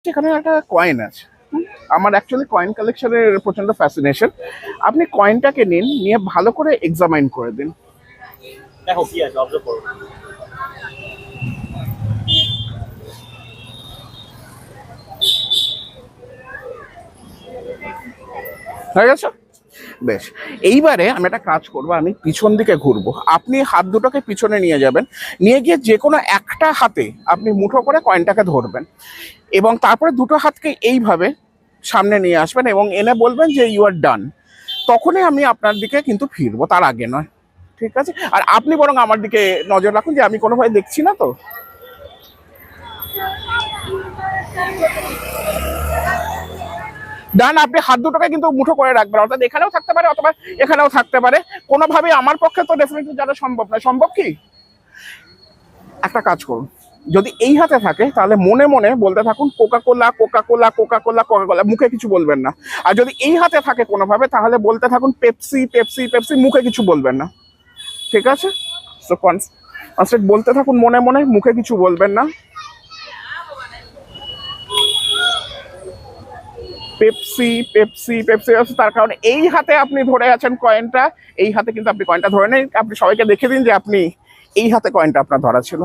এখানে একটা কয়েন আছে। আমার অ্যাকচুয়ালি কয়েন কালেকশনের প্রচন্ড ফ্যাসিনেশন। আপনি কয়েনটাকে নিন, নিয়ে ভালো করে এক্সামাইন করে দিন। দেখো কি আছে, অবজার্ভ করো। হয়ে গেছে? বেশ, এইবারে আমি একটা কাজ করবো, আমি পিছন দিকে ঘুরবো, আপনি হাত দুটোকে পিছনে নিয়ে যাবেন, নিয়ে গিয়ে যে কোনো একটা হাতে আপনি মুঠো করে কয়েনটাকে ধরবেন এবং তারপরে দুটো হাতকে এইভাবে সামনে নিয়ে আসবেন এবং এনে বলবেন যে ইউ আর ডান। তখনই আমি আপনার দিকে কিন্তু ফিরবো, তার আগে নয়। ঠিক আছে? আর আপনি বরং আমার দিকে নজর রাখুন যে আমি কোনোভাবে দেখছি না তো। ডান, আপনি হাত দুটোকে কিন্তু মুঠো করে রাখবেন, অর্থাৎ এখানেও থাকতে পারে অথবা এখানেও থাকতে পারে। কোনোভাবেই আমার পক্ষে তো ডেফিনেটলি যারা সম্ভব নয়। সম্ভব কি? একটা কাজ করুন, যদি এই হাতে থাকে তাহলে মনে মনে বলতে থাকুন Coca Cola Coca Cola Coca Cola Coca Cola, মুখে কিছু বলবেন না। আর যদি এই হাতে থাকে কোনোভাবে তাহলে বলতে থাকুন পেপসি পেপসি পেপসি, মুখে কিছু বলবেন না। ঠিক আছে? সো কনস্ট্যান্ট বলতে থাকুন মনে মনে, মুখে কিছু বলবেন না। Pepsi Pepsi Pepsi. তার কারণে এই হাতে আপনি ধরে আছেন কয়েনটা, এই হাতে কিন্তু আপনি কয়েনটা ধরে নেই। আপনি সবাইকে দেখে দিন যে আপনি এই হাতে কয়েনটা আপনার ধরা ছিল।